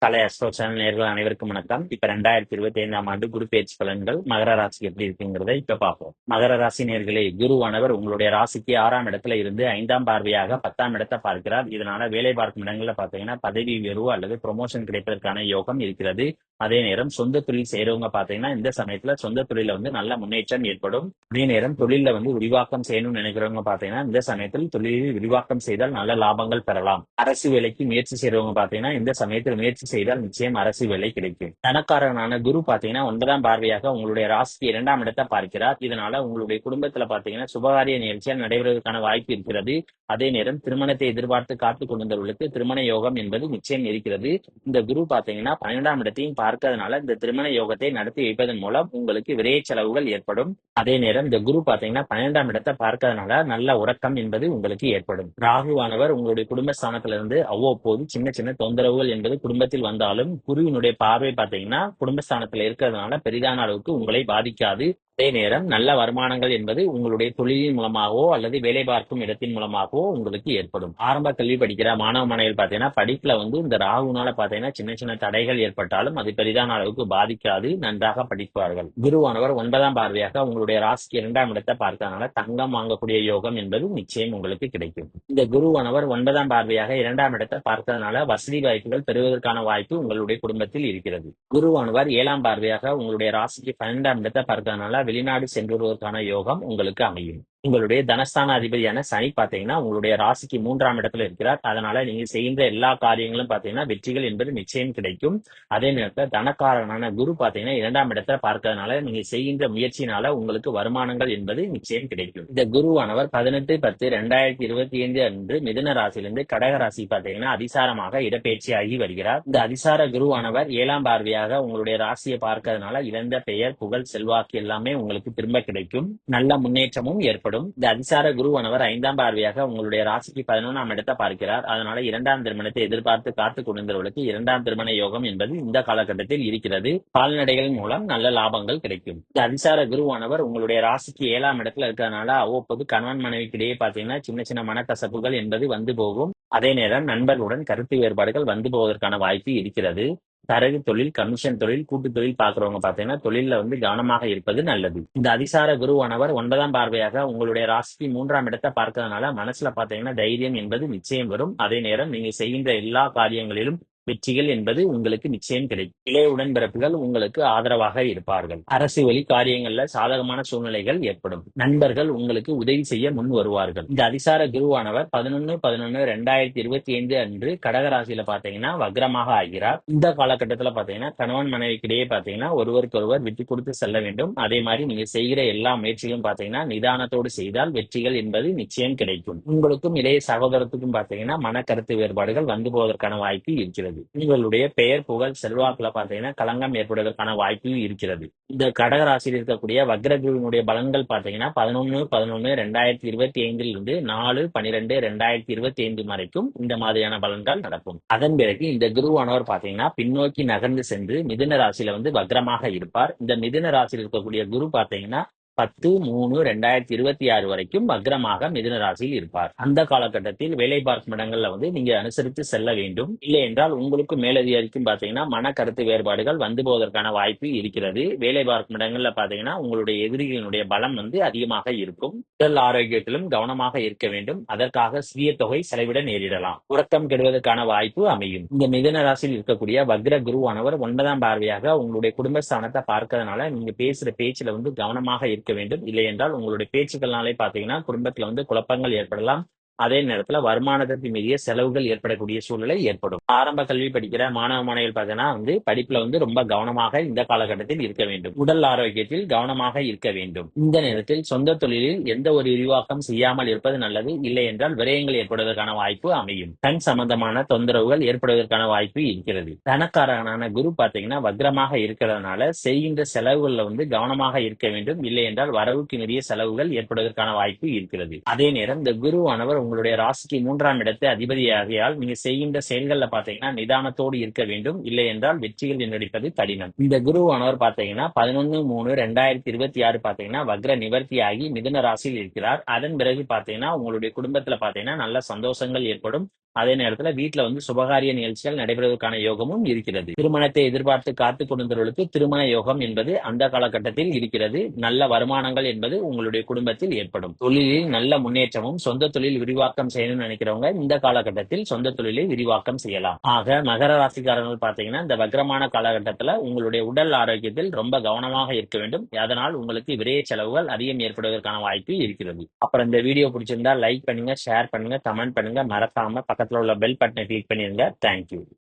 கலை astro channel நேயர்கள் அனைவருக்கும் வணக்கம். இப்ப 2025ஆம் ஆண்டு குரு பெயர்ச்சி பலன்கள் மகர ராசிக்கு எப்படி இருக்குங்கிறத இப்ப பார்ப்போம். மகர ராசி நேயர்களே, குருவானவர் உங்களுடைய ராசிக்கு 6ஆம் இடத்துல இருந்து 5ஆம் பார்வையாக 10ஆம் இடத்தை பார்க்கிறார். இதனால வேலை பார்க்கும் இடங்கள்ல பாத்தீங்கன்னா பதவி உயர்வு அல்லது ப்ரொமோஷன் கிடைப்பதற்கான யோகம் இருக்கிறது. அதே நேரம் சொந்த தொழில் செய்யறவங்க பாத்தீங்கன்னா இந்த சமயத்துல சொந்த தொழில நல்ல முன்னேற்றம் ஏற்படும். அதே நேரம் தொழில விரிவாக்கம் செய்யணும்னு நினைக்கிறவங்க பாத்தீங்கன்னா இந்த சமயத்தில் தொழிலில் விரிவாக்கம் செய்தால் நல்ல லாபங்கள் பெறலாம். அரசு வேலைக்கு முயற்சி செய்யறவங்க பாத்தீங்கன்னா இந்த சமயத்தில் முயற்சி செய்தால் நிச்சயம் அரசு வேலை கிடைக்கும். தனக்காரனான குரு பாத்தீங்கன்னா 9ஆம் பார்வையாக உங்களுடைய ராசிக்கு 2ஆம் இடத்தை பார்க்கிறார். இதனால உங்களுடைய குடும்பத்துல பாத்தீங்கன்னா சுபகாரிய நிகழ்ச்சியால் நடைபெறுவதற்கான வாய்ப்பு இருக்கிறது. அதே நேரம் திருமணத்தை எதிர்பார்த்து காத்துக் கொண்டிருந்தவர்களுக்கு திருமண யோகம் என்பது நிச்சயம் இருக்கிறது. இந்த குரு பாத்தீங்கன்னா 12ஆம் இடத்தையும் பார்க்கறதுனால இந்த திருமண யோகத்தை நடத்தி வைப்பதன் மூலம் உங்களுக்கு விரைய செலவுகள் ஏற்படும். அதே நேரம் இந்த குரு பாத்தீங்கன்னா 12ஆம் இடத்தை பார்க்கறதுனால நல்ல உறக்கம் என்பது உங்களுக்கு ஏற்படும். ராகுவானவர் உங்களுடைய குடும்பஸ்தானத்திலிருந்து அவ்வப்போது சின்ன சின்ன தொந்தரவுகள் என்பது குடும்பத்தில் வந்தாலும் குருவினுடைய பார்வை பாத்தீங்கன்னா குடும்பஸ்தானத்துல இருக்கிறதுனால பெரிதான அளவுக்கு உங்களை பாதிக்காது. அதே நேரம் நல்ல வருமானங்கள் என்பது உங்களுடைய தொழிலின் மூலமாகவோ அல்லது வேலை பார்க்கும் இடத்தின் மூலமாகவோ உங்களுக்கு ஏற்படும். ஆரம்ப கல்வி படிக்கிற மாணவ மாணவிகள் பாத்தீங்கன்னா படிப்புல இந்த ராகுனால பாத்தீங்கன்னா சின்ன சின்ன தடைகள் ஏற்பட்டாலும் அது பெரிதான அளவுக்கு பாதிக்காது, நன்றாக படிப்பார்கள். குருவானவர் 9ஆம் பார்வையாக உங்களுடைய ராசிக்கு 2ஆம் இடத்தை பார்த்ததுனால தங்கம் வாங்கக்கூடிய யோகம் என்பது நிச்சயம் உங்களுக்கு கிடைக்கும். இந்த குருவானவர் 9ஆம் பார்வையாக 2ஆம் இடத்தை பார்த்ததுனால வசதி வாய்ப்புகள் பெறுவதற்கான வாய்ப்பு உங்களுடைய குடும்பத்தில் இருக்கிறது. குருவானவர் 7ஆம் பார்வையாக உங்களுடைய ராசிக்கு 12ஆம் இடத்தை பார்த்ததுனால வெளிநாடு சென்று வருவதற்கான யோகம் உங்களுக்கு அமையும். உங்களுடைய தனஸ்தான அதிபதியான சனி பாத்தீங்கன்னா உங்களுடைய ராசிக்கு 3ஆம் இடத்துல இருக்கிறார். அதனால நீங்க செய்கின்ற எல்லா காரியங்களும் பாத்தீங்கன்னா வெற்றிகள் என்பது நிச்சயம் கிடைக்கும். அதே நேரத்தில் தனக்காரனான குரு பாத்தீங்கன்னா 2ஆம் இடத்துல பார்க்கறதுனால நீங்க செய்கின்ற முயற்சியினால உங்களுக்கு வருமானங்கள் என்பது நிச்சயம் கிடைக்கும். இந்த குருவானவர் 18/10/2025 அன்று மிதுன ராசியிலிருந்து கடக ராசி பாத்தீங்கன்னா அதிசாரமாக இடப்பெயர்ச்சியாகி வருகிறார். இந்த அதிசார குருவானவர் 7ஆம் பார்வையாக உங்களுடைய ராசியை பார்க்கறதுனால இழந்த பெயர், புகழ், செல்வாக்கு எல்லாமே உங்களுக்கு திரும்ப கிடைக்கும். நல்ல முன்னேற்றமும் ஏற்படும். இந்த அதிசார குருவானவர் 5ஆம் பார்வையாக உங்களுடைய ராசிக்கு 11ஆம் இடத்தை பார்க்கிறார். அதனால 2ஆம் திருமணத்தை எதிர்பார்த்து காத்துக் கொண்டிருந்தவர்களுக்கு 2ஆம் திருமண யோகம் என்பது இந்த காலகட்டத்தில் இருக்கிறது. கால்நடைகள் மூலம் நல்ல லாபங்கள் கிடைக்கும். இந்த அதிசார குருவானவர் உங்களுடைய ராசிக்கு 7ஆம் இடத்துல இருக்கிறதுனால அவ்வப்போது கணவன் மனைவிக்கு இடையே பாத்தீங்கன்னா சின்ன சின்ன மனக்கசப்புகள் என்பது வந்து போகும். அதே நேரம் நண்பர்களுடன் கருத்து வேறுபாடுகள் வந்து போவதற்கான வாய்ப்பு இருக்கிறது. தரகு தொழில், கமிஷன் தொழில், கூட்டு தொழில் பாக்குறவங்க பாத்தீங்கன்னா தொழில கவனமாக இருப்பது நல்லது. இந்த அதிசார குருவானவர் 9ஆம் பார்வையாக உங்களுடைய ராசிக்கு 3ஆம் இடத்தை பார்க்கறதுனால மனசுல பாத்தீங்கன்னா தைரியம் என்பது நிச்சயம் வரும். அதே நேரம் நீங்க செய்கின்ற எல்லா காரியங்களிலும் வெற்றிகள் என்பது உங்களுக்கு நிச்சயம் கிடைக்கும். இளைய உடன்பிறப்புகள் உங்களுக்கு ஆதரவாக இருப்பார்கள். அரசு வழி காரியங்கள்ல சாதகமான சூழ்நிலைகள் ஏற்படும். நண்பர்கள் உங்களுக்கு உதவி செய்ய முன் வருவார்கள். இந்த அதிசார குருவானவர் 11/11/2025 அன்று கடகராசியில பாத்தீங்கன்னா வக்ரமாக ஆகிறார். இந்த காலகட்டத்துல பாத்தீங்கன்னா கணவன் மனைவிக்கிடையே பாத்தீங்கன்னா ஒருவருக்கொருவர் விட்டு கொடுத்து செல்ல வேண்டும். அதே மாதிரி நீங்க செய்கிற எல்லா முயற்சிகளும் பாத்தீங்கன்னா நிதானத்தோடு செய்தால் வெற்றிகள் என்பது நிச்சயம் கிடைக்கும். உங்களுக்கும் இளைய சகோதரத்துக்கும் பாத்தீங்கன்னா மனக்கருத்து வேறுபாடுகள் வந்து போவதற்கான வாய்ப்பு இருக்கிறது. உங்களுடைய பெயர், புகழ், செல்வாக்குல பாத்தீங்கன்னா களங்கம் ஏற்படுவதற்கான வாய்ப்பு இருக்கிறது. இந்த கடகராசியில் இருக்கக்கூடிய வக்ரகுருவினுடைய பலன்கள் பாத்தீங்கன்னா 11/11/2025 இருந்து 4/12/2025 வரைக்கும் இந்த மாதிரியான பலன்கள் நடக்கும். அதன் பிறகு இந்த குருவானவர் பாத்தீங்கன்னா பின்னோக்கி நகர்ந்து சென்று மிதுன ராசியில வக்ரமாக இருப்பார். இந்த மிதுன ராசியில் இருக்கக்கூடிய குரு பாத்தீங்கன்னா 10/3/2026 வரைக்கும் வக்ரமாக மிதுன ராசியில் இருப்பார். அந்த காலகட்டத்தில் வேலை பார்க்கும் இடங்கள்ல நீங்க அனுசரித்து செல்ல வேண்டும். இல்லை என்றால் உங்களுக்கு மேலதிகாரிக்கும் பாத்தீங்கன்னா மன கருத்து வேறுபாடுகள் வந்து போவதற்கான வாய்ப்பு இருக்கிறது. வேலை பார்க்கும் இடங்கள்ல பாத்தீங்கன்னா உங்களுடைய எதிரிகளினுடைய பலம் அதிகமாக இருக்கும். உடல் ஆரோக்கியத்திலும் கவனமாக இருக்க வேண்டும். அதற்காக சிறிய தொகை செலவிட நேரிடலாம். உறக்கம் கெடுவதற்கான வாய்ப்பு அமையும். இந்த மிதுன ராசியில் இருக்கக்கூடிய வக்ர குருவானவர் 9ஆம் பார்வையாக உங்களுடைய குடும்பஸ்தானத்தை பார்க்கறதுனால நீங்க பேசுற பேச்சுல கவனமாக இருக்க வேண்டும். இல்லை என்றால் உங்களுடைய பேச்சுக்கள்னாலே பாத்தீங்கன்னா குடும்பத்துல குழப்பங்கள் ஏற்படலாம். அதே நேரத்துல வருமானத்திற்கு மீறிய செலவுகள் ஏற்படக்கூடிய சூழ்நிலை ஏற்படும். ஆரம்ப கல்வி படிக்கிற மாணவ மாணவிகள் பாத்தீங்கன்னா படிப்புல ரொம்ப கவனமாக இந்த காலகட்டத்தில் இருக்க வேண்டும். உடல் ஆரோக்கியத்தில் கவனமாக இருக்க வேண்டும். இந்த நேரத்தில் சொந்த தொழிலில் எந்த ஒரு விரிவாக்கம் செய்யாமல் இருப்பது நல்லது. இல்லை என்றால் விரயங்கள் ஏற்படுவதற்கான வாய்ப்பு அமையும். கண் சம்பந்தமான தொந்தரவுகள் ஏற்படுவதற்கான வாய்ப்பு இருக்கிறது. தனக்காரனான குரு பாத்தீங்கன்னா வக்ரமாக இருக்கிறதுனால செய்கின்ற செலவுகள்ல கவனமாக இருக்க வேண்டும். இல்லை என்றால் வரவுக்கு நிறைய செலவுகள் ஏற்படுவதற்கான வாய்ப்பு இருக்கிறது. அதே நேரம் இந்த குருவானவர் உங்களுடைய ராசிக்கு 3ஆம் இடத்து அதிபதியாகையால் நீங்க செய்கின்ற செயல்கள்ல பாத்தீங்கன்னா நிதானத்தோடு இருக்க வேண்டும். இல்லை என்றால் வெற்றிகள் என்றடிப்பது கடினம். இந்த குருவானவர் பாத்தீங்கன்னா 11/3/2026 பாத்தீங்கன்னா வக்ர நிவர்த்தியாகி மிதுன ராசியில் இருக்கிறார். அதன் பிறகு பாத்தீங்கன்னா உங்களுடைய குடும்பத்துல பாத்தீங்கன்னா நல்ல சந்தோஷங்கள் ஏற்படும். அதே நேரத்துல வீட்டுல சுபகாரிய நிகழ்ச்சிகள் நடைபெறுவதற்கான யோகமும் இருக்கிறது. திருமணத்தை எதிர்பார்த்து காத்து கொண்டிருந்தவர்களுக்கு திருமண யோகம் என்பது அந்த காலகட்டத்தில் இருக்கிறது. நல்ல வருமானங்கள் என்பது உங்களுடைய குடும்பத்தில் ஏற்படும். தொழிலில் நல்ல முன்னேற்றமும், சொந்த தொழில் விரிவாக்கம் செய்யணும்னு நினைக்கிறவங்க இந்த காலகட்டத்தில் சொந்த தொழிலை விரிவாக்கம் செய்யலாம். ஆக மகர ராசிக்காரர்கள் பாத்தீங்கன்னா இந்த வக்ரமான காலகட்டத்துல உங்களுடைய உடல் ஆரோக்கியத்தில் ரொம்ப கவனமாக இருக்க வேண்டும். அதனால் உங்களுக்கு விரைய செலவுகள் அதிகம் ஏற்படுவதற்கான வாய்ப்பு இருக்கிறது. அப்புறம் இந்த வீடியோ பிடிச்சிருந்தா லைக் பண்ணுங்க, ஷேர் பண்ணுங்க, கமெண்ட் பண்ணுங்க. மறக்காம பக்கத்துல உள்ள பெல் பட்டனை கிளிக் பண்ணிருங்க. தேங்க்யூ.